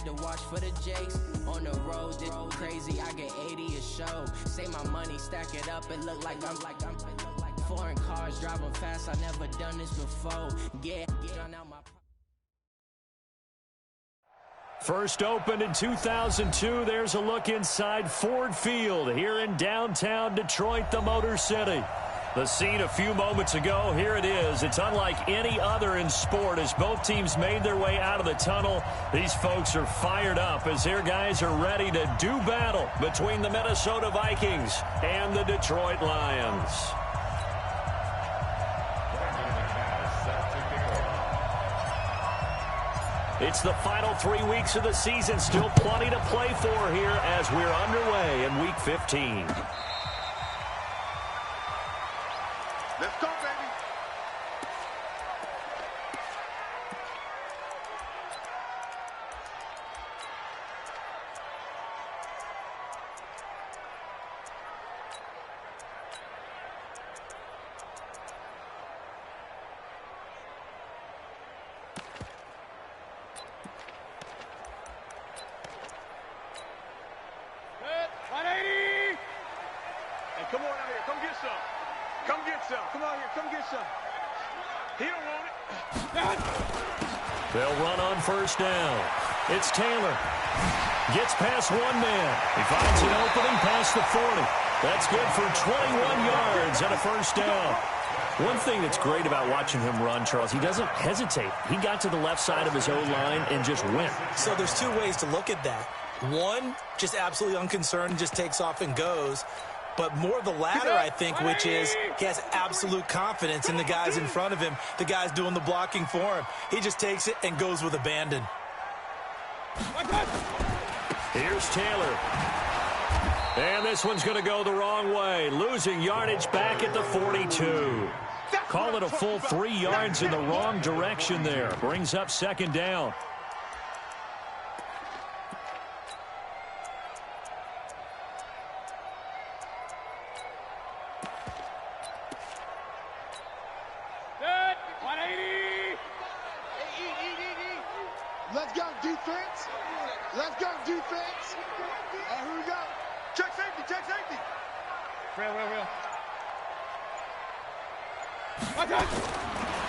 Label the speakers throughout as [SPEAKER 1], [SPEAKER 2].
[SPEAKER 1] to watch for the Jakes. On the road, this crazy, I get 80 a show. Say my money, stack it up, it look like I'm foreign cars, driving fast, I never done this before. Get out my...
[SPEAKER 2] First opened in 2002. There's a look inside Ford Field here in downtown Detroit, the Motor City. The scene a few moments ago, here it is. It's unlike any other in sport as both teams made their way out of the tunnel. These folks are fired up as their guys are ready to do battle between the Minnesota Vikings and the Detroit Lions. It's the final 3 weeks of the season. Still plenty to play for here as we're underway in Week 15.
[SPEAKER 3] Let's go, baby. Good. 180. Hey, come on out here. Come get some. Come get some. Come on here. Come get some. He don't want it.
[SPEAKER 2] They'll run on first down. It's Taylor. Gets past one man. He finds an opening past the 40. That's good for 21 yards and a first down. One thing that's great about watching him run, Charles, he doesn't hesitate. He got to the left side of his O-line and just went.
[SPEAKER 4] So there's two ways to look at that. One, just absolutely unconcerned, just takes off and goes. But more the latter, I think, which is he has absolute confidence in the guys in front of him, the guys doing the blocking for him. He just takes it and goes with abandon.
[SPEAKER 2] Here's Taylor. And this one's going to go the wrong way, losing yardage back at the 42. Call it a full 3 yards in the wrong direction there. Brings up second down.
[SPEAKER 3] Let's go, defense. Let's go, defense. And here we go. Check safety, check safety. Real.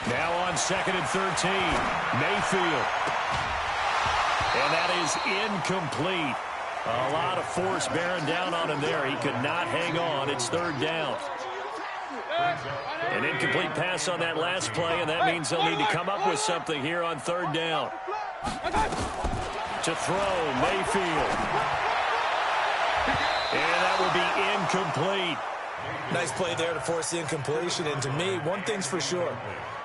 [SPEAKER 2] Now on second and 13, Mayfield. And that is incomplete. A lot of force bearing down on him there. He could not hang on. It's third down. An incomplete pass on that last play, and that means they'll need to come up with something here on third down. To throw, Mayfield. And that will be incomplete.
[SPEAKER 4] Nice play there to force the incompletion. And to me, one thing's for sure.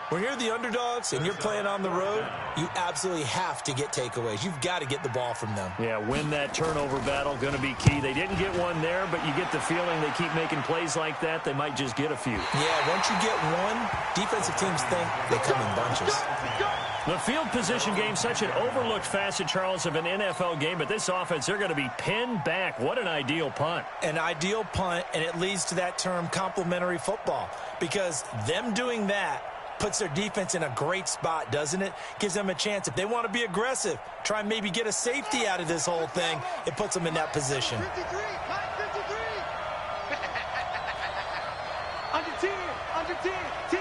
[SPEAKER 4] When you're the underdogs and you're playing on the road, you absolutely have to get takeaways. You've got to get the ball from them.
[SPEAKER 2] Yeah, win that turnover battle, going to be key. They didn't get one there, but you get the feeling they keep making plays like that, they might just get a few.
[SPEAKER 4] Yeah, once you get one, defensive teams think they come in bunches.
[SPEAKER 2] The field position game, such an overlooked facet, Charles, of an NFL game, but this offense, they're going to be pinned back. What an ideal punt.
[SPEAKER 4] An ideal punt, and it leads to that term complementary football, because them doing that puts their defense in a great spot, doesn't it? Gives them a chance. If they want to be aggressive, try and maybe get a safety out of this whole thing, it puts them in that position.
[SPEAKER 3] 53, 53. Under 10, 10. Kill.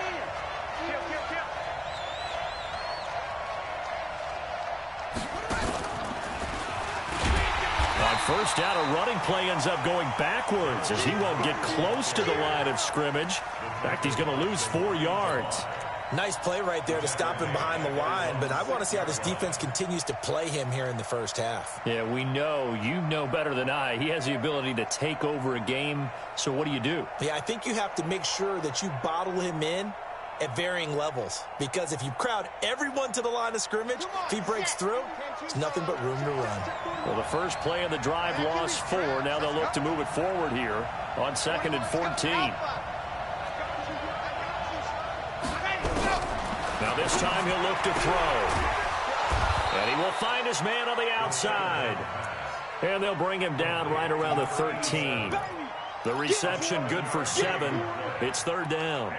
[SPEAKER 2] On first down, a running play ends up going backwards as he won't get close to the line of scrimmage. In fact, he's going to lose 4 yards.
[SPEAKER 4] Nice play right there to stop him behind the line, but I want to see how this defense continues to play him here in the first half.
[SPEAKER 2] Yeah, we know. You know better than I. He has the ability to take over a game, so what do you do?
[SPEAKER 4] Yeah, I think you have to make sure that you bottle him in at varying levels, because if you crowd everyone to the line of scrimmage, if he breaks through, there's nothing but room to run.
[SPEAKER 2] Well, the first play of the drive lost 4. Now they'll look to move it forward here on second and 14. Now this time he'll look to throw. And he will find his man on the outside. And they'll bring him down right around the 13. The reception good for 7. It's third down.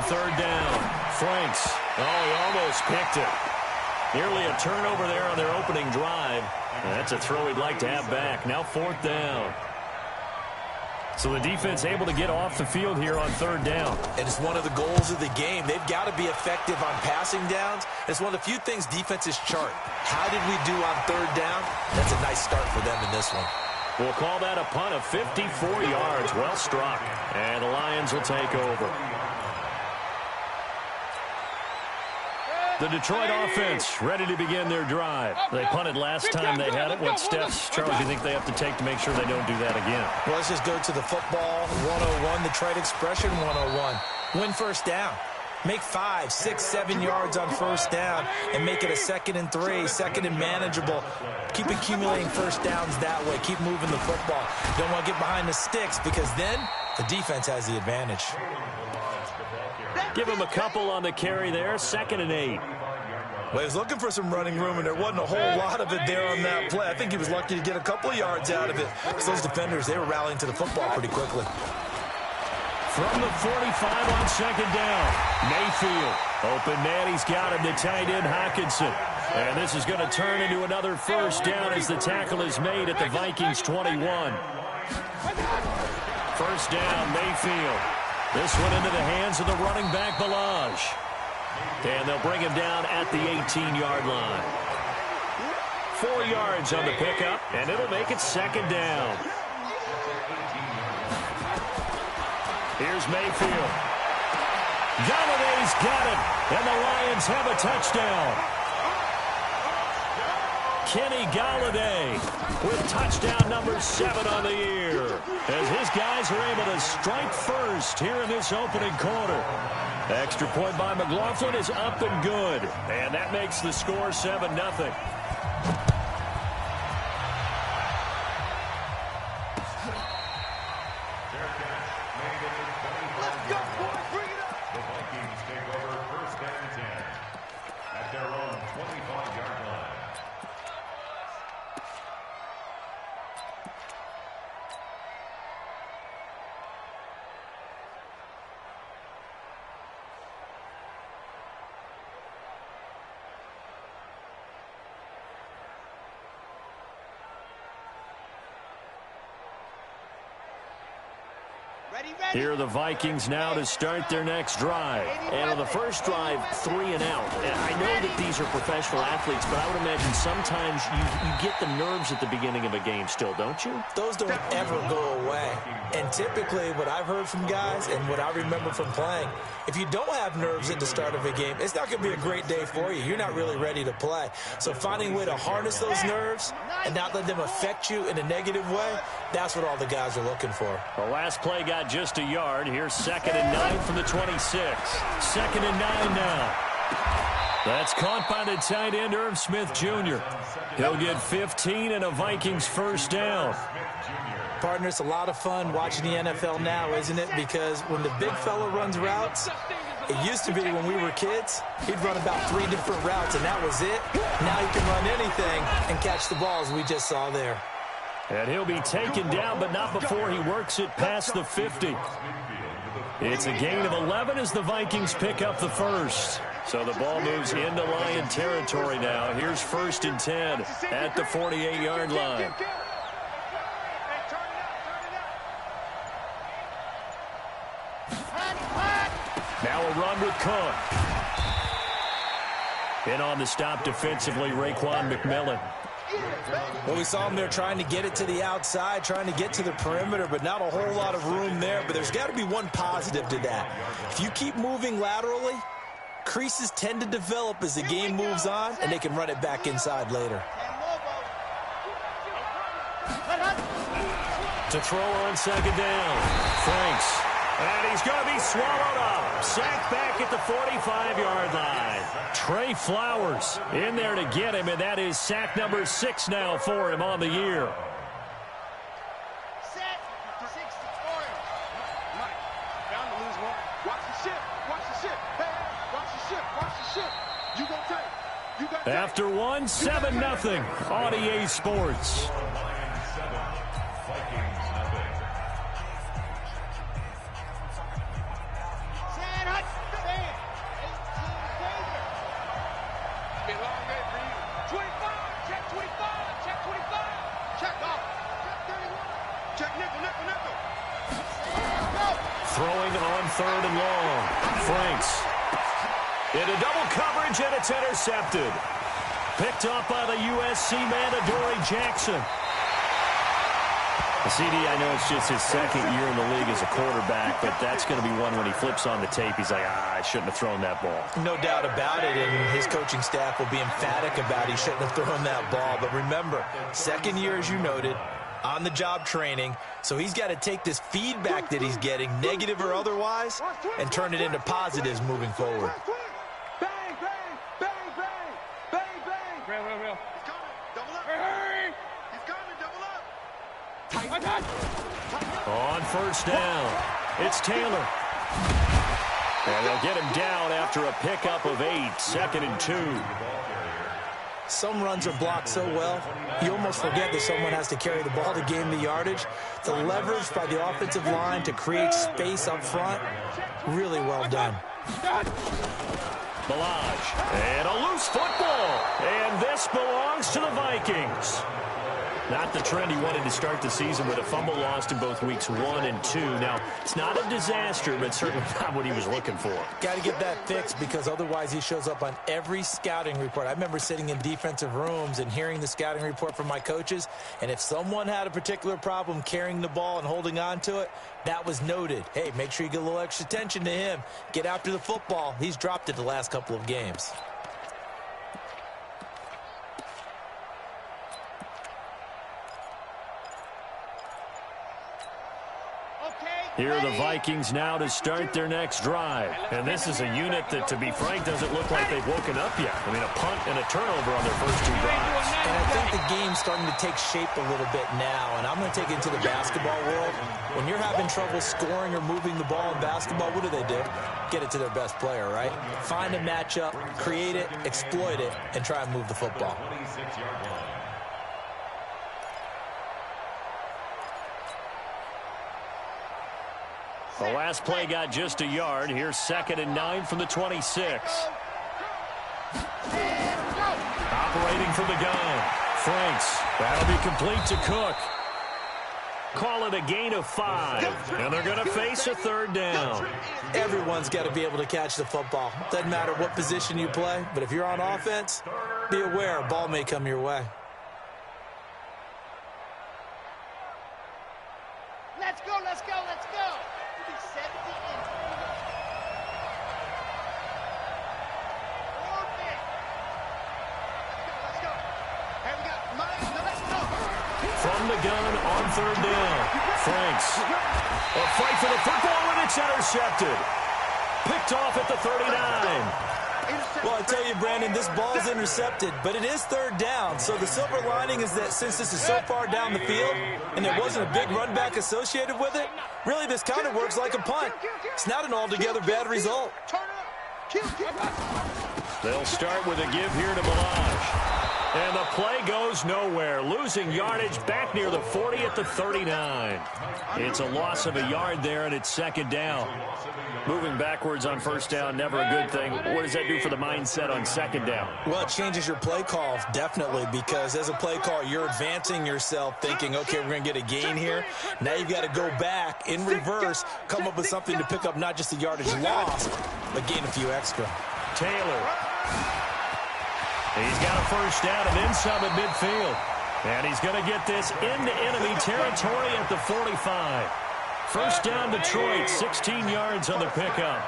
[SPEAKER 2] third down. Franks. Oh, he almost picked it. Nearly a turnover there on their opening drive. That's a throw he'd like to have back. Now fourth down. So the defense able to get off the field here on third down.
[SPEAKER 4] And it's one of the goals of the game. They've got to be effective on passing downs. It's one of the few things defenses chart. How did we do on third down? That's a nice start for them in this one.
[SPEAKER 2] We'll call that a punt of 54 yards. Well struck. And the Lions will take over. The Detroit offense ready to begin their drive. They punted last time they had it. What steps, Charles, do you think they have to take to make sure they don't do that again?
[SPEAKER 4] Well, let's just go to the football 101, Detroit expression 101. Win first down. Make 5, 6, 7 yards on first down and make it a 2nd and 3, 2nd and manageable. Keep accumulating first downs that way. Keep moving the football. Don't want to get behind the sticks because then the defense has the advantage.
[SPEAKER 2] Give him a couple on the carry there. 2nd and 8.
[SPEAKER 4] Well, he was looking for some running room, and there wasn't a whole lot of it there on that play. I think he was lucky to get a couple of yards out of it because those defenders, they were rallying to the football pretty quickly.
[SPEAKER 2] From the 45 on 2nd down, Mayfield. Open man, he's got him, the tight end Hockenson. And this is going to turn into another first down as the tackle is made at the Vikings 21. First down, Mayfield. This one into the hands of the running back, Balaj. And they'll bring him down at the 18-yard line. 4 yards on the pickup, and it'll make it 2nd down. Here's Mayfield. Galladay's got it, and the Lions have a touchdown. Kenny Galladay with touchdown number 7 on the year as his guys are able to strike first here in this opening quarter. Extra point by McLaughlin is up and good, and that makes the score 7-0. Here are the Vikings now to start their next drive.
[SPEAKER 5] And on the first drive, 3 and out. I know that these are professional athletes, but I would imagine sometimes you get the nerves at the beginning of a game still, don't you?
[SPEAKER 4] Those don't ever go away. And typically what I've heard from guys and what I remember from playing, if you don't have nerves at the start of a game, it's not going to be a great day for you. You're not really ready to play. So finding a way to harness those nerves and not let them affect you in a negative way, that's what all the guys are looking for.
[SPEAKER 2] The last play got just a yard. Here's 2nd and 9 from the 26. 2nd and 9 now. That's caught by the tight end, Irv Smith Jr. He'll get 15 and a Vikings first down.
[SPEAKER 4] Partner, it's a lot of fun watching the NFL now, isn't it? Because when the big fella runs routes, it used to be when we were kids, he'd run about 3 different routes, and that was it. Now he can run anything and catch the balls we just saw there.
[SPEAKER 2] And he'll be taken down, but not before he works it past the 50. It's a gain of 11 as the Vikings pick up the first. So the ball moves into Lion territory now. Here's 1st and 10 at the 48-yard line. Now a run with Cook. In on the stop defensively, Raekwon McMillan.
[SPEAKER 4] Well, we saw him there trying to get it to the outside, trying to get to the perimeter, but not a whole lot of room there. But there's got to be one positive to that. If you keep moving laterally, creases tend to develop as the game moves on, and they can run it back inside later.
[SPEAKER 2] To throw on 2nd down, Franks. And he's going to be swallowed up. Sacked back at the 45-yard line. Trey Flowers in there to get him, and that is sack number 6 now for him on the year.
[SPEAKER 3] Set. 6 for him. Mike, bound to lose one. Watch the ship. Watch the ship. Hey, watch the ship. Watch the ship. You gonna take. You got
[SPEAKER 2] After one, 7-0 on EA Sports. 3rd and long. Franks into double coverage, and it's intercepted. Picked up by the USC man, Adoree Jackson. The CD, I know it's just his 2nd year in the league as a quarterback, but that's going to be one when he flips on the tape. He's like, I shouldn't have thrown that ball.
[SPEAKER 4] No doubt about it, and his coaching staff will be emphatic about he shouldn't have thrown that ball. But remember, 2nd year, as you noted, on-the-job training, so he's got to take this feedback that he's getting, negative or otherwise, and turn it into positives moving forward.
[SPEAKER 3] Bang, bang, bang, bang, bang, bang. Real. He's coming. Double up. Hey. He's coming. Double up.
[SPEAKER 2] On 1st down, it's Taylor. And they'll get him down after a pickup of 8, 2nd and 2.
[SPEAKER 4] Some runs are blocked so well, you almost forget that someone has to carry the ball to gain the yardage. The leverage by the offensive line to create space up front, really well done.
[SPEAKER 2] Balaj, and a loose football. And this belongs to the Vikings. Not the trend he wanted to start the season with a fumble lost in both weeks 1 and 2. Now, it's not a disaster, but certainly not what he was looking for.
[SPEAKER 4] Got to get that fixed because otherwise he shows up on every scouting report. I remember sitting in defensive rooms and hearing the scouting report from my coaches, and if someone had a particular problem carrying the ball and holding on to it, that was noted. Hey, make sure you get a little extra attention to him. Get after the football. He's dropped it the last couple of games.
[SPEAKER 2] Here are the Vikings now to start their next drive. And this is a unit that, to be frank, doesn't look like they've woken up yet. I mean, a punt and a turnover on their first 2 drives.
[SPEAKER 4] And I think the game's starting to take shape a little bit now. And I'm going to take it to the basketball world. When you're having trouble scoring or moving the ball in basketball, what do? Get it to their best player, right? Find a matchup, create it, exploit it, and try and move the football.
[SPEAKER 2] The last play got just a yard. Here's 2nd and 9 from the 26. Operating from the gun. Franks. That'll be complete to Cook. Call it a gain of 5. And they're going to face a 3rd down.
[SPEAKER 4] Everyone's got to be able to catch the football. Doesn't matter what position you play, but if you're on offense, be aware a ball may come your way.
[SPEAKER 6] Let's go, let's go, let's go. We'll be 70 in. Let's go. Hey, we got money. Let's go.
[SPEAKER 2] From the gun on 3rd down. Franks. A fight for the football, and it's intercepted. Picked off at the 39.
[SPEAKER 4] Well, I tell you, Brandon, this ball's intercepted, but it is 3rd down. So the silver lining is that since this is so far down the field and there wasn't a big run back associated with it, really this kind of works like a punt. It's not an altogether bad result.
[SPEAKER 2] They'll start with a give here to Balaj. And the play goes nowhere. Losing yardage back near the 40 at the 39. It's a loss of a yard there, and it's 2nd down. Moving backwards on 1st down, never a good thing. What does that do for the mindset on 2nd down?
[SPEAKER 4] Well, it changes your play call, definitely, because as a play call, you're advancing yourself thinking, okay, we're going to get a gain here. Now you've got to go back in reverse, come up with something to pick up not just the yardage lost, but gain a few extra.
[SPEAKER 2] Taylor. He's got a 1st down and then some at midfield. And he's going to get this into enemy territory at the 45. 1st down Detroit, 16 yards on the pickup.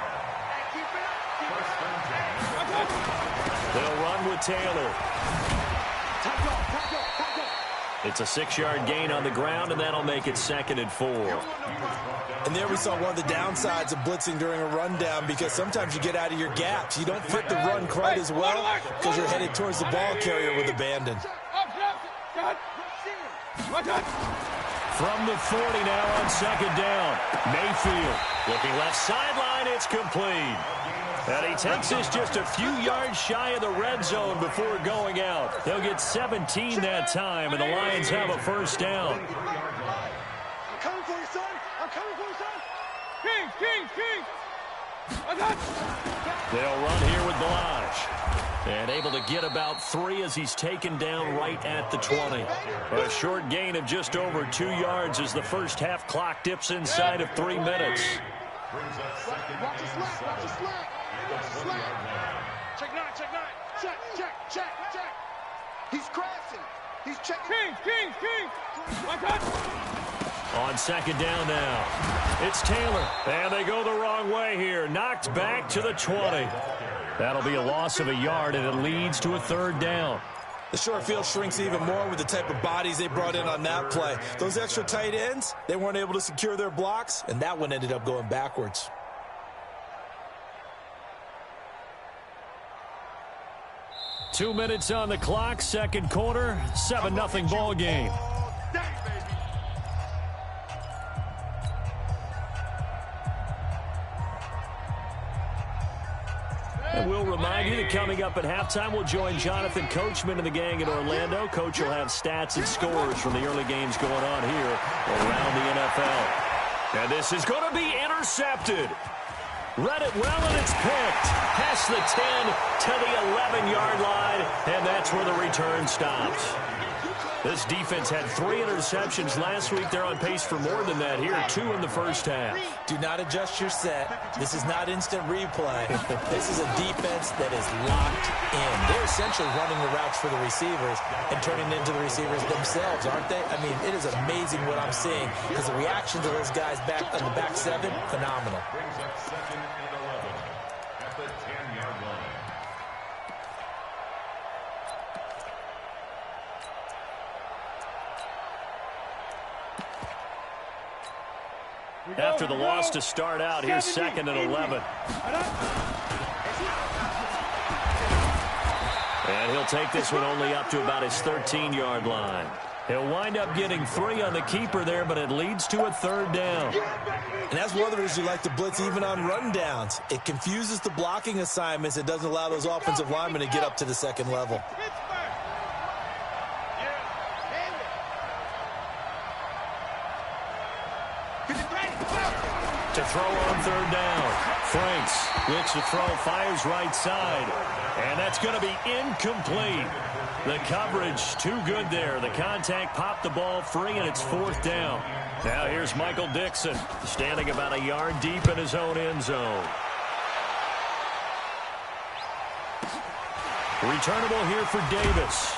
[SPEAKER 2] They'll run with Taylor. It's a 6-yard gain on the ground, and that'll make it 2nd and 4.
[SPEAKER 4] And there we saw one of the downsides of blitzing during a rundown, because sometimes you get out of your gaps. You don't fit the run quite as well because you're headed towards the ball carrier with abandon.
[SPEAKER 2] From the 40 now on 2nd down. Mayfield looking left sideline. It's complete. And he takes this just a few yards shy of the red zone before going out. They'll get 17 that time, and the Lions have a 1st down.
[SPEAKER 3] I'm coming for you, son. I'm coming for you, son.
[SPEAKER 2] They'll run here with Balaj. And able to get about 3 as he's taken down right at the 20. A short gain of just over 2 yards as the first half clock dips inside of 3 minutes.
[SPEAKER 3] Watch the slant. Watch the slant. Watch the slant. Check nine. Check nine. Check. Check. Check. Check. He's crashing. He's checking. King. My God.
[SPEAKER 2] On second down now. It's Taylor. And they go the wrong way here. Knocked back to the 20. That'll be a loss of a yard, and it leads to a third down.
[SPEAKER 4] The short field shrinks even more with the type of bodies they brought in on that play. Those extra tight ends, they weren't able to secure their blocks, and that one ended up going backwards.
[SPEAKER 2] Two minutes on the clock, second quarter, 7-0 ball game. And we'll remind you that coming up at halftime, we'll join Jonathan Coachman and the gang in Orlando. Coach will have stats and scores from the early games going on here around the NFL. And this is going to be intercepted. Read it well, and it's picked. Past the 10 to the 11-yard line, and that's where the return stops. This defense had 3 interceptions last week. They're on pace for more than that here, 2 in the first half.
[SPEAKER 4] Do not adjust your set. This is not instant replay. This is a defense that is locked in. They're essentially running the routes for the receivers and turning into the receivers themselves, aren't they? I mean, it is amazing what I'm seeing because the reactions of those guys back on the back 7, phenomenal.
[SPEAKER 2] After the loss to start out, here's 2nd and 11. And he'll take this one only up to about his 13-yard line. He'll wind up getting 3 on the keeper there, but it leads to a third down.
[SPEAKER 4] And that's one of the reasons you like to blitz even on rundowns. It confuses the blocking assignments. It doesn't allow those offensive linemen to get up to the second level.
[SPEAKER 2] To throw on third down. Franks looks to throw, fires right side. And that's going to be incomplete. The coverage too good there. The contact popped the ball free, and it's 4th down. Now here's Michael Dixon, standing about a yard deep in his own end zone. Returnable here for Davis.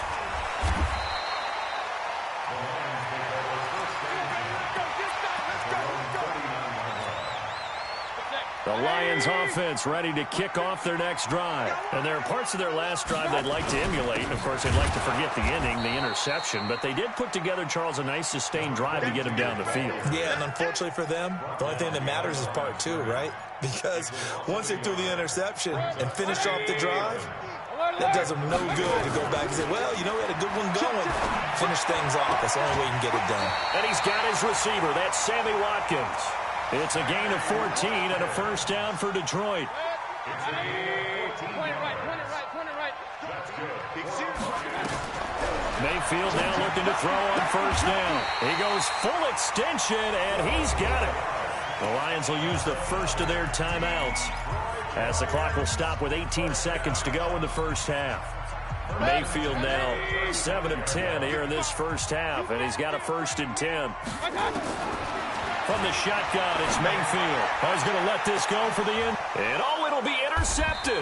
[SPEAKER 2] The Lions offense ready to kick off their next drive. And there are parts of their last drive they'd like to emulate. And, of course, they'd like to forget the ending, the interception. But they did put together, Charles, a nice sustained drive to get him down the field.
[SPEAKER 4] Yeah, and unfortunately for them, the only thing that matters is part 2, right? Because once they threw the interception and finished off the drive, that does them no good to go back and say, well, you know, we had a good one going. Finish things off. That's the only way you can get it done.
[SPEAKER 2] And he's got his receiver. That's Sammy Watkins. It's a gain of 14 and a first down for Detroit.
[SPEAKER 6] Point it right.
[SPEAKER 2] Mayfield now looking to throw on first down. He goes full extension, and he's got it. The Lions will use the first of their timeouts as the clock will stop with 18 seconds to go in the first half. Mayfield now 7 of 10 here in this first half, and he's got a 1st and 10. From the shotgun, it's Mayfield. He's going to let this go for the end. And, it'll be intercepted.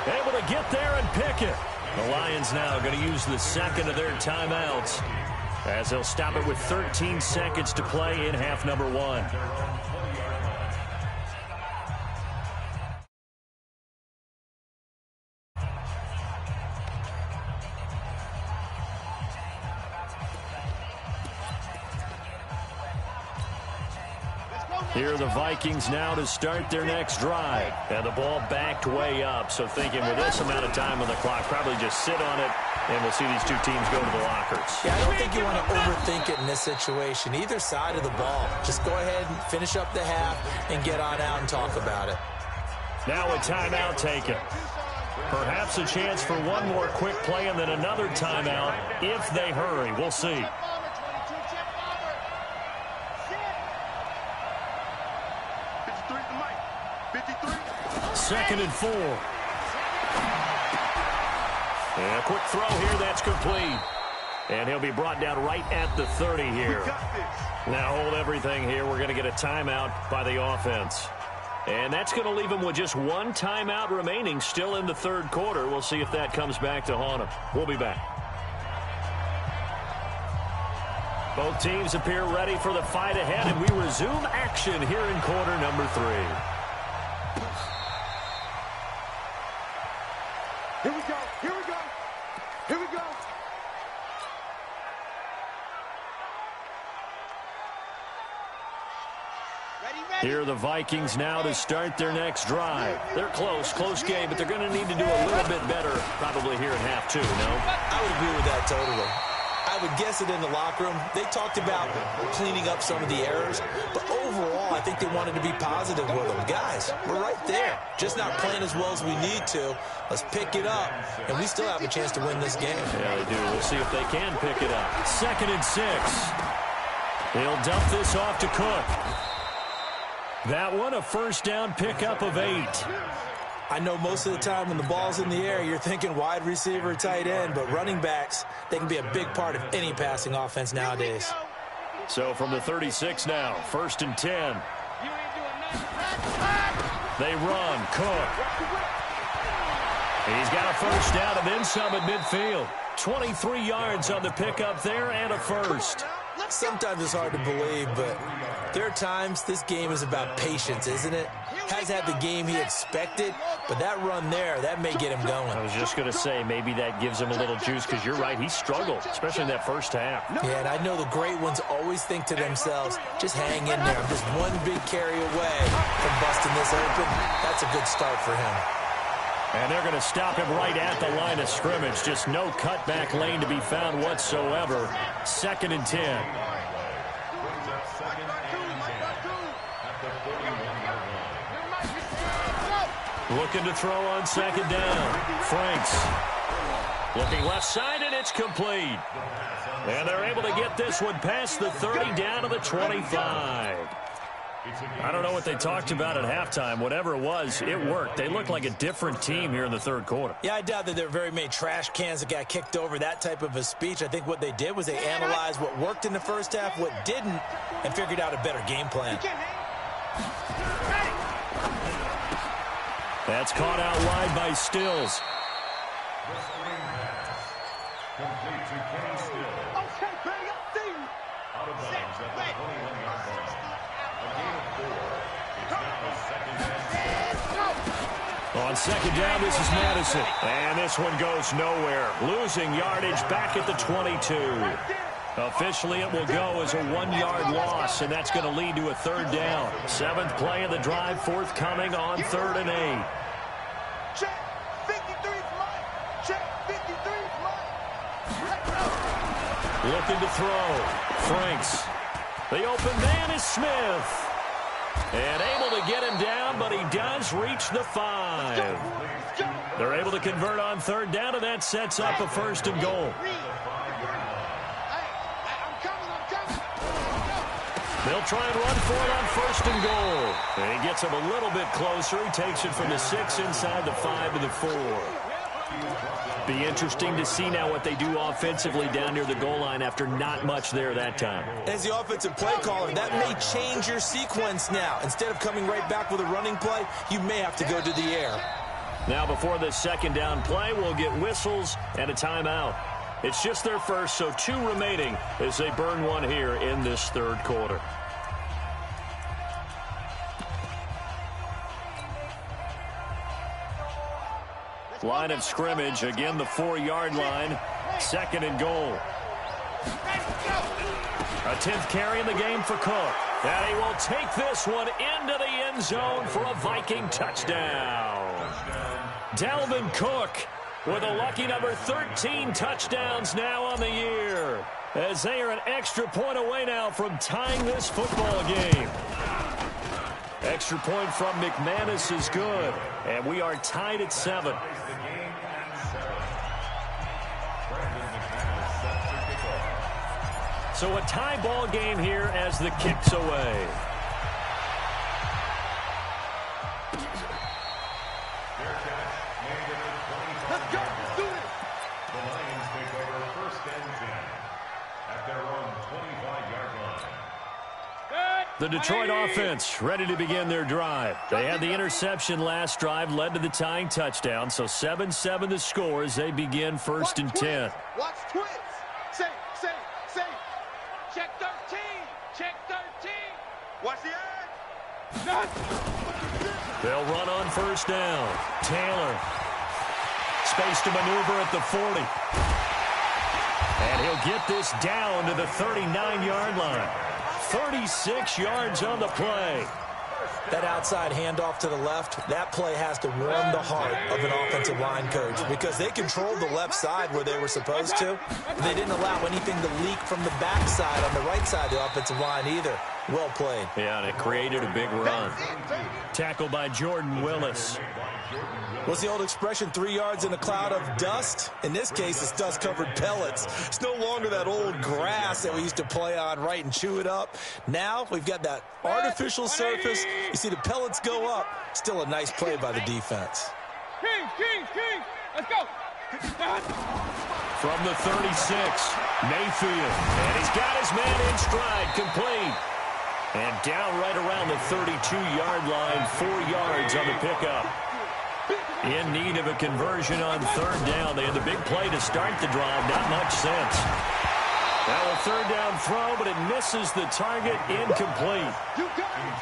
[SPEAKER 2] Able to get there and pick it. The Lions now going to use the second of their timeouts as they'll stop it with 13 seconds to play in half number 1. Here are the Vikings now to start their next drive. And the ball backed way up. So thinking with this amount of time on the clock, probably just sit on it, and we'll see these two teams go to the lockers.
[SPEAKER 4] Yeah, I don't think you want to overthink it in this situation. Either side of the ball. Just go ahead and finish up the half and get on out and talk about it.
[SPEAKER 2] Now a timeout taken. Perhaps a chance for one more quick play and then another timeout if they hurry. We'll see. Second and 4. And a quick throw here, that's complete. And he'll be brought down right at the 30 here. Now hold everything here. We're going to get a timeout by the offense. And that's going to leave him with just one timeout remaining still in the third quarter. We'll see if that comes back to haunt him. We'll be back. Both teams appear ready for the fight ahead, and we resume action here in quarter number 3.
[SPEAKER 3] Here we go. Here we go. Here we go.
[SPEAKER 2] Here are the Vikings now to start their next drive. They're close game, but they're going to need to do a little bit better probably here in half 2, no?
[SPEAKER 4] I would agree with that totally. I would guess it in the locker room. They talked about cleaning up some of the errors, but overall, I think they wanted to be positive with them. Guys, we're right there. Just not playing as well as we need to. Let's pick it up, and we still have a chance to win this game.
[SPEAKER 2] Yeah, they do. We'll see if they can pick it up. 2nd and 6. They'll dump this off to Cook. That one, a first down pickup of 8.
[SPEAKER 4] I know most of the time when the ball's in the air, you're thinking wide receiver, tight end, but running backs, they can be a big part of any passing offense nowadays.
[SPEAKER 2] So from the 36 now, 1st and 10. They run. Cook. He's got a first down and then some at midfield. 23 yards on the pickup there and a first.
[SPEAKER 4] Sometimes it's hard to believe, but there are times this game is about patience, isn't it? Has had the game he expected, but that run there, that may get him going.
[SPEAKER 2] I was just going to say, maybe that gives him a little juice, because you're right, he struggled, especially in that first half.
[SPEAKER 4] Yeah, and I know the great ones always think to themselves, just hang in there. I'm just one big carry away from busting this open. That's a good start for him.
[SPEAKER 2] And they're going to stop him right at the line of scrimmage. Just no cutback lane to be found whatsoever. 2nd and 10. Looking to throw on 2nd down. Franks. Looking left side, and it's complete. And they're able to get this one past the 30 down to the 25. I don't know what they talked about at halftime. Whatever it was, it worked. They looked like a different team here in the third quarter.
[SPEAKER 4] Yeah, I doubt that there are very many trash cans that got kicked over, that type of a speech. I think what they did was they analyzed what worked in the first half, what didn't, and figured out a better game plan.
[SPEAKER 2] That's caught out wide by Stills. On 2nd down, this is Madison. And this one goes nowhere. Losing yardage back at the 22. Officially, it will go as a 1-yard loss, and that's going to lead to a 3rd down. 7th play of the drive, forthcoming on 3rd and 8.
[SPEAKER 3] Check 53 Mike. Check 53 Mike.
[SPEAKER 2] Looking to throw. Franks. The open man is Smith. And able to get him down, but he does reach the 5. They're able to convert on 3rd down, and that sets up a 1st and goal. They'll try and run for it on 1st and goal. And he gets him a little bit closer. He takes it from the 6 inside the 5 to the 4. Be interesting to see now what they do offensively down near the goal line after not much there that time.
[SPEAKER 4] As the offensive play caller, that may change your sequence now. Instead of coming right back with a running play, you may have to go to the air.
[SPEAKER 2] Now before the 2nd down play, we'll get whistles and a timeout. It's just their first, so 2 remaining as they burn one here in this 3rd quarter. Line of scrimmage, again the 4-yard line. 2nd and goal. A 10th carry in the game for Cook. And he will take this one into the end zone for a Viking touchdown. Dalvin Cook with a lucky number 13 touchdowns now on the year, as they are an extra point away now from tying this football game. Extra point from McManus is good, and we are tied at 7. So a tie ball game here as the kick's away.
[SPEAKER 3] Let's go. Do it. The Lions take over 1st and 10.
[SPEAKER 2] The Detroit offense ready to begin their drive. They had the interception last drive, led to the tying touchdown. So 7-7 the score as they begin first and 10.
[SPEAKER 3] Watch twins. Say. Check 13. Check 13. Watch the edge.
[SPEAKER 2] They'll run on first down. Taylor. Space to maneuver at the 40. And he'll get this down to the 39-yard line. 36 yards on the play.
[SPEAKER 4] That outside handoff to the left, that play has to warm the heart of an offensive line coach because they controlled the left side where they were supposed to. They didn't allow anything to leak from the backside on the right side of the offensive line either. Well played.
[SPEAKER 2] Yeah, and it created a big run. Tackled by Jordan Willis.
[SPEAKER 4] What's the old expression, 3 yards in a cloud of dust? In this case, it's dust-covered pellets. It's no longer that old grass that we used to play on, right, and chew it up. Now we've got that artificial surface. You see the pellets go up. Still a nice play by the defense.
[SPEAKER 3] King. Let's go.
[SPEAKER 2] From the 36, Mayfield. And he's got his man in stride, complete. And down right around the 32-yard line, 4 yards on the pickup. In need of a conversion on third down. They had the big play to start the drive. Not much sense. Now a third down throw, but it misses the target. Incomplete.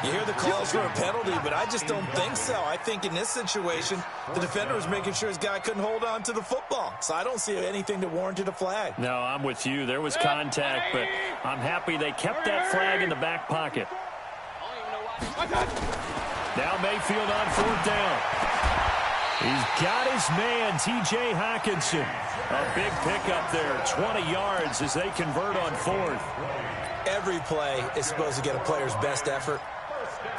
[SPEAKER 4] You hear the calls for a penalty, but I just don't think so. I think in this situation, the defender was making sure his guy couldn't hold on to the football. So I don't see anything that warranted a flag.
[SPEAKER 2] No, I'm with you. There was contact, but I'm happy they kept that flag in the back pocket. Now Mayfield on fourth down. He's got his man, T.J. Hawkinson. A big pickup there, 20 yards as they convert on fourth.
[SPEAKER 4] Every play is supposed to get a player's best effort.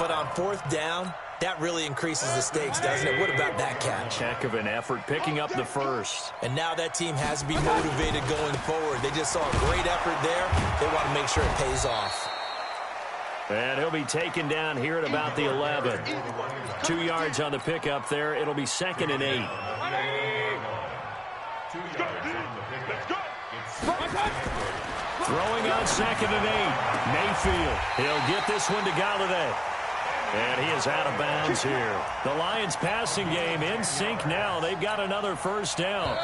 [SPEAKER 4] But on fourth down, that really increases the stakes, doesn't it? What about that catch?
[SPEAKER 2] Heck of an effort, picking up the first.
[SPEAKER 4] And now that team has to be motivated going forward. They just saw a great effort there. They want to make sure it pays off.
[SPEAKER 2] And he'll be taken down here at about the 11. 2 yards on the pickup there. It'll be 2nd and 8. Throwing on 2nd and 8. Mayfield. He'll get this one to Galladay. And he is out of bounds here. The Lions passing game in sync now. They've got another first down.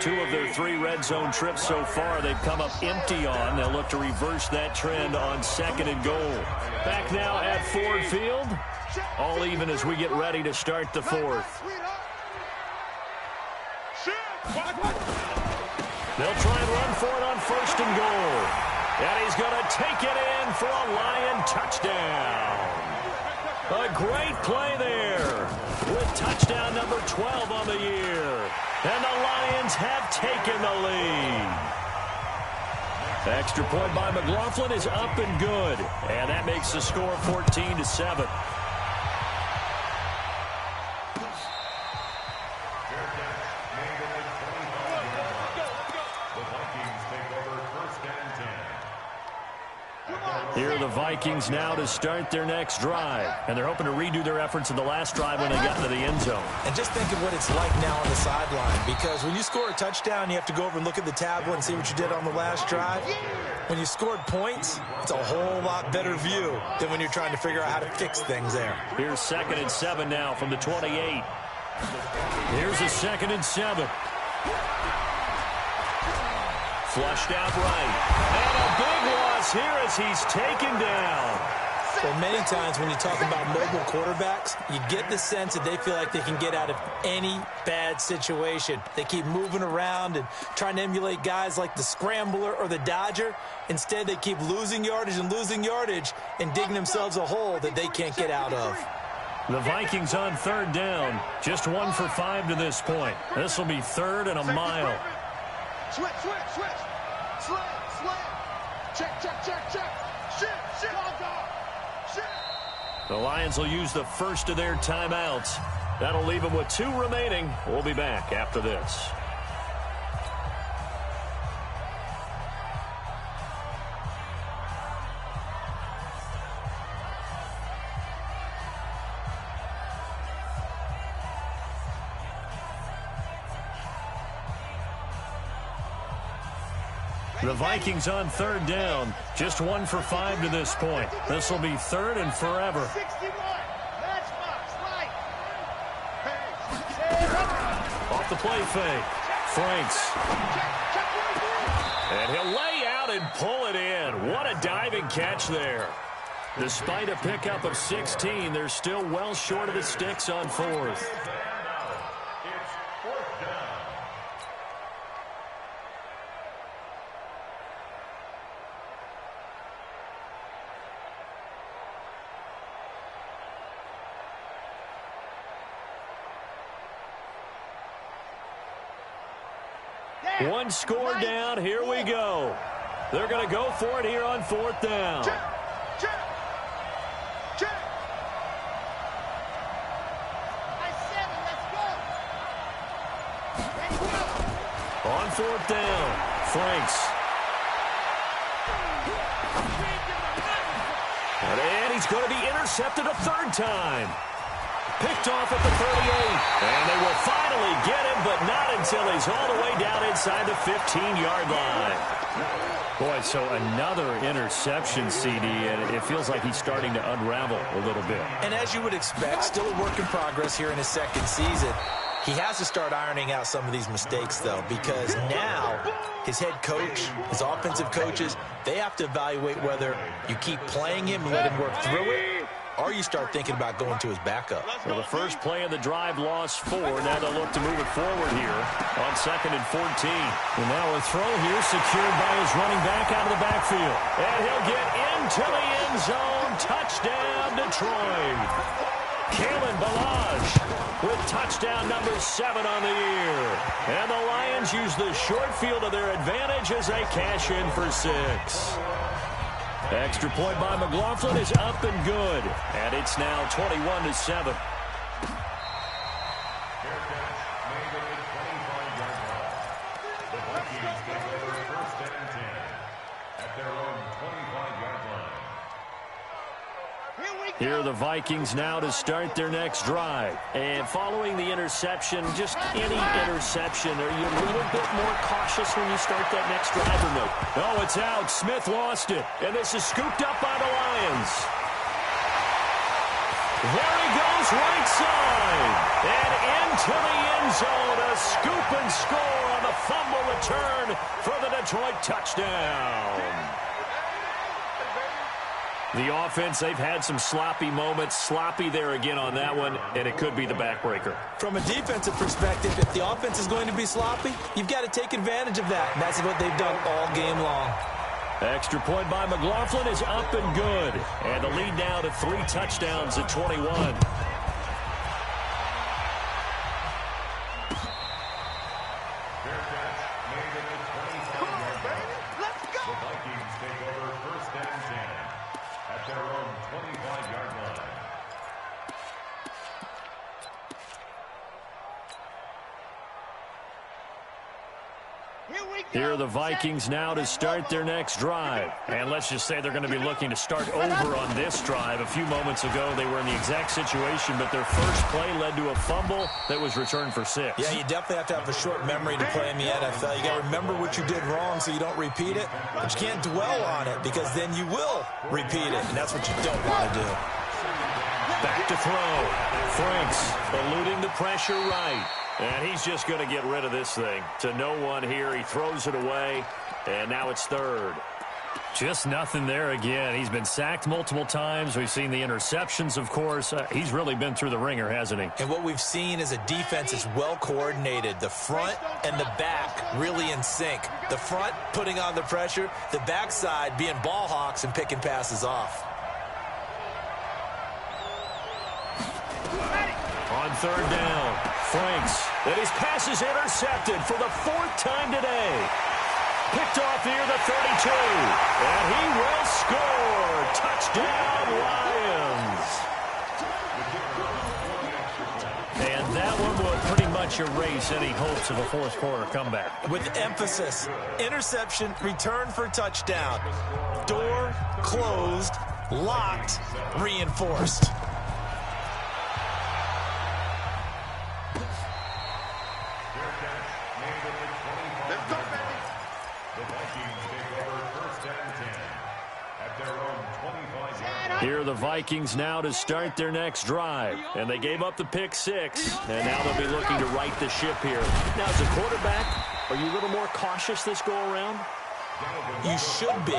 [SPEAKER 2] 2 of their 3 red zone trips so far they've come up empty on. They'll look to reverse that trend on 2nd and goal. Back now at Ford Field. All even as we get ready to start the fourth. They'll try and run for it on 1st and goal. And he's going to take it in for a Lion touchdown. A great play there with touchdown number 12 on the year. And the Lions have taken the lead. Extra point by McLaughlin is up and good. And that makes the score 14-7. Here are the Vikings now to start their next drive. And they're hoping to redo their efforts in the last drive when they got into the end zone.
[SPEAKER 4] And just think of what it's like now on the sideline. Because when you score a touchdown, you have to go over and look at the tablet and see what you did on the last drive. When you scored points, it's a whole lot better view than when you're trying to figure out how to fix things there.
[SPEAKER 2] Here's 2nd and 7 now from the 28. Here's a 2nd and 7. Flushed out right. And a big loss here as he's taken down.
[SPEAKER 4] Well, many times when you talk about mobile quarterbacks, you get the sense that they feel like they can get out of any bad situation. They keep moving around and trying to emulate guys like the Scrambler or the Dodger. Instead, they keep losing yardage and digging themselves a hole that they can't get out of.
[SPEAKER 2] The Vikings on 3rd down. Just 1 for 5 to this point. This will be 3rd and a mile.
[SPEAKER 3] Switch. Check. Shit.
[SPEAKER 2] The Lions will use the first of their timeouts. That'll leave them with 2 remaining. We'll be back after this. The Vikings on third down. Just 1 for 5 to this point. This will be third and forever.
[SPEAKER 6] 61. Matchbox, right.
[SPEAKER 2] Off the play fake. Franks. And he'll lay out and pull it in. What a diving catch there. Despite a pickup of 16, they're still well short of the sticks on fourth. One score down. Here we go. They're going to go for it here on fourth down.
[SPEAKER 3] Check.
[SPEAKER 6] I said it, let's go. Ready, go.
[SPEAKER 2] On fourth down, Franks. And he's going to be intercepted a third time. Picked off at the 38. And they will finally get him, but not until he's all the way down inside the 15-yard line. Boy, so another interception, CD, and it feels like he's starting to unravel a little bit.
[SPEAKER 4] And as you would expect, still a work in progress here in his second season. He has to start ironing out some of these mistakes, though, because now his head coach, his offensive coaches, they have to evaluate whether you keep playing him and let him work through it, or you start thinking about going to his backup.
[SPEAKER 2] Well, the first play of the drive lost 4. Now they'll look to move it forward here on 2nd and 14. And now a throw here secured by his running back out of the backfield. And he'll get into the end zone. Touchdown, Detroit. Kalen Ballage with touchdown number 7 on the year. And the Lions use the short field to their advantage as they cash in for 6. Extra point by McLaughlin is up and good. And it's now 21-7. Here are the Vikings now to start their next drive. And following the interception, just any interception, are you a little bit more cautious when you start that next drive or no? Oh, it's out. Smith lost it. And this is scooped up by the Lions. There he goes right side. And into the end zone. A scoop and score on the fumble return for the Detroit touchdown. The offense, they've had some sloppy moments. Sloppy there again on that one, and it could be the backbreaker.
[SPEAKER 4] From a defensive perspective, if the offense is going to be sloppy, you've got to take advantage of that. And that's what they've done all game long.
[SPEAKER 2] Extra point by McLaughlin is up and good. And the lead now to 3 touchdowns at 21. Here are the Vikings now to start their next drive. And let's just say they're going to be looking to start over on this drive. A few moments ago, they were in the exact situation, but their first play led to a fumble that was returned for 6.
[SPEAKER 4] Yeah, you definitely have to have a short memory to play in the NFL. You got to remember what you did wrong so you don't repeat it, but you can't dwell on it because then you will repeat it, and that's what you don't want to do.
[SPEAKER 2] Back to throw. Franks eluding the pressure right. And he's just going to get rid of this thing. To no one here. He throws it away. And now it's third. Just nothing there again. He's been sacked multiple times. We've seen the interceptions, of course. He's really been through the ringer, hasn't he?
[SPEAKER 4] And what we've seen is a defense that's well coordinated. The front and the back really in sync. The front putting on the pressure. The backside being ball hawks and picking passes off.
[SPEAKER 2] On third down, Franks. And his pass is intercepted for the 4th time today. Picked off near the 32. And he will score. Touchdown, Lions. And that one will pretty much erase any hopes of a fourth quarter comeback.
[SPEAKER 4] With emphasis, interception, return for touchdown. Door closed, locked, reinforced.
[SPEAKER 2] Here are the Vikings now to start their next drive. And they gave up the pick six. And now they'll be looking to right the ship here. Now, as a quarterback, are you a little more cautious this go-around?
[SPEAKER 4] You should be,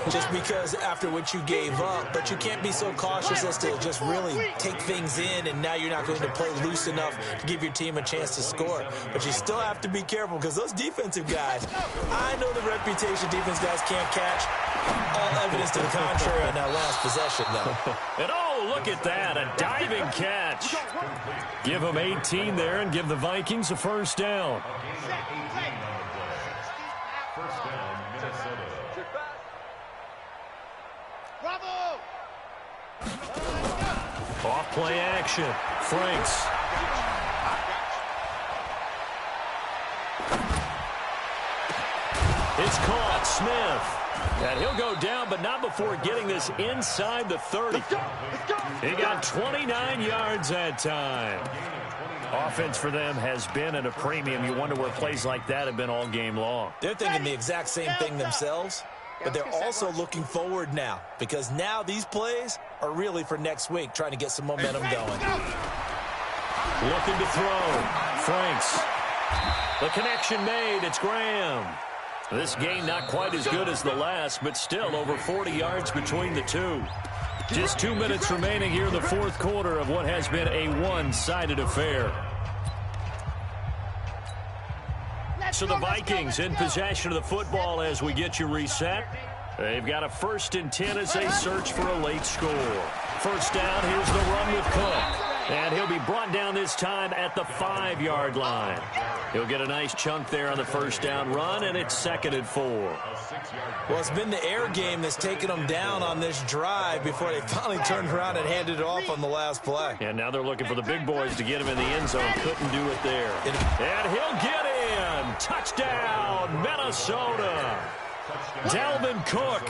[SPEAKER 4] just because after what you gave up, but you can't be so cautious as to just really take things in, and now you're not going to play loose enough to give your team a chance to score. But you still have to be careful, because those defensive guys, I know the reputation defense guys can't catch. All evidence to the contrary on that last possession, though.
[SPEAKER 2] And oh, look at that, a diving catch. Give them 18 there and give the Vikings a first down.
[SPEAKER 6] Bravo!
[SPEAKER 2] Off play action. Franks. It's caught. Smith. And he'll go down, but not before getting this inside the 30. He got 29 yards that time. Offense for them has been at a premium. You wonder where plays like that have been all game long.
[SPEAKER 4] They're thinking the exact same thing themselves, but they're also looking forward now, because now these plays are really for next week, trying to get some momentum going.
[SPEAKER 2] Looking to throw. Franks. The connection made. It's Graham. This game not quite as good as the last, but still over 40 yards between the two. Just 2 minutes remaining here in the fourth quarter of what has been a one-sided affair. So the Vikings in possession of the football as we get you reset. They've got a 1st and 10 as they search for a late score. First down, here's the run with Cook. And he'll be brought down this time at the 5-yard line. He'll get a nice chunk there on the first down run, and it's 2nd and 4.
[SPEAKER 4] Well, it's been the air game that's taken them down on this drive before they finally turned around and handed it off on the last play.
[SPEAKER 2] And now they're looking for the big boys to get him in the end zone. Couldn't do it there. And he'll get in. Touchdown, Minnesota. Dalvin Cook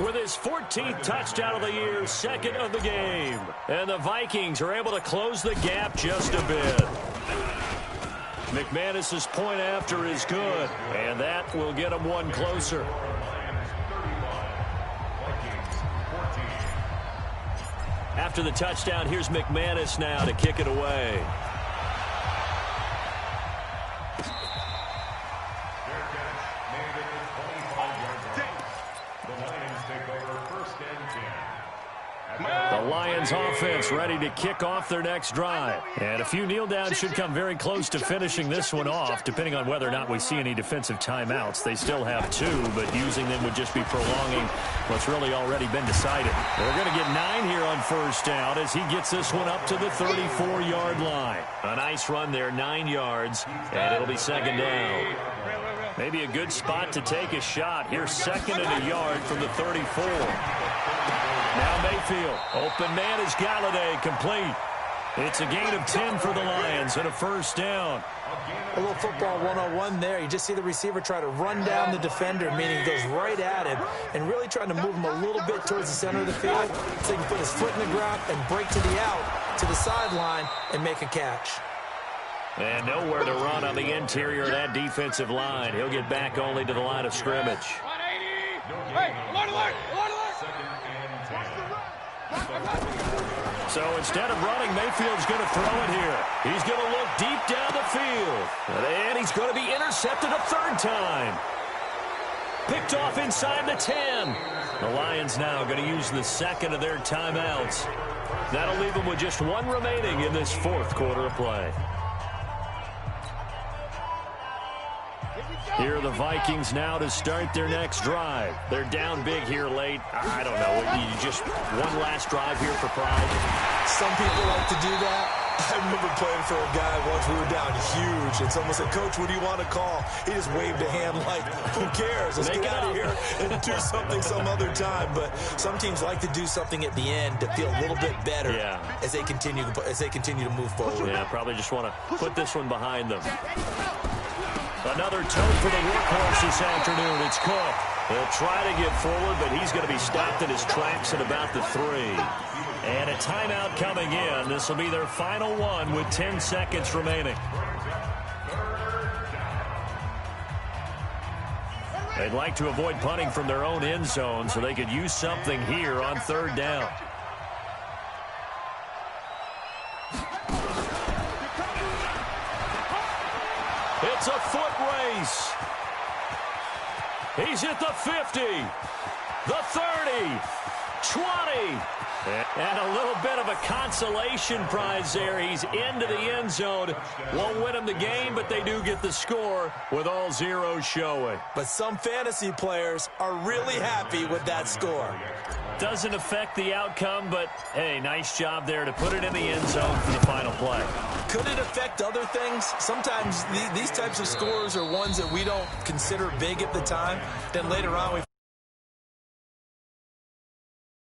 [SPEAKER 2] with his 14th touchdown of the year, 2nd of the game. And the Vikings are able to close the gap just a bit. McManus's point after is good, and that will get them one closer. After the touchdown, here's McManus now to kick it away. The Lions offense ready to kick off their next drive. And a few kneel downs should come very close to finishing this one off, depending on whether or not we see any defensive timeouts. They still have 2, but using them would just be prolonging what's really already been decided. They're going to get 9 here on first down as he gets this one up to the 34-yard line. A nice run there, 9 yards, and it'll be 2nd down. Maybe a good spot to take a shot. Here's 2nd and a yard from the 34. Now Mayfield. Open man is Galladay, complete. It's a gain of 10 for the Lions and a first down.
[SPEAKER 4] A little football 101 there. You just see the receiver try to run down the defender, meaning he goes right at him, and really trying to move him a little bit towards the center of the field so he can put his foot in the ground and break to the out, to the sideline, and make a catch.
[SPEAKER 2] And nowhere to run on the interior of that defensive line. He'll get back only to the line of scrimmage.
[SPEAKER 6] 180. Hey, alert, alert, alert, alert.
[SPEAKER 2] So instead of running, Mayfield's going to throw it here. He's going to look deep down the field. And he's going to be intercepted a 3rd time. Picked off inside the 10. The Lions now going to use the 2nd of their timeouts. That'll leave them with just 1 remaining in this 4th quarter of play. Here are the Vikings now to start their next drive. They're down big here late. I don't know. You just one last drive here for pride.
[SPEAKER 4] Some people like to do that. I remember playing for a guy once. We were down huge, and someone said, "Coach, what do you want to call?" He just waved a hand like, "Who cares? Let's get out of here and do something some other time." But some teams like to do something at the end to feel a little bit better as they continue to move forward.
[SPEAKER 2] Yeah, probably just want to put this one behind them. Another toe for the workhorse this afternoon. It's Cook. He'll try to get forward, but he's going to be stopped in his tracks at about the 3. And a timeout coming in. This will be their final one with 10 seconds remaining. They'd like to avoid punting from their own end zone so they could use something here on third down. It's a foot race. He's at the 50, the 30, 20. And a little bit of a consolation prize there. He's into the end zone. Won't win him the game, but they do get the score with all zeros showing.
[SPEAKER 4] But some fantasy players are really happy with that score.
[SPEAKER 2] Doesn't affect the outcome, but, hey, nice job there to put it in the end zone for the final play.
[SPEAKER 4] Could it affect other things? Sometimes these types of scores are ones that we don't consider big at the time. Then later on, we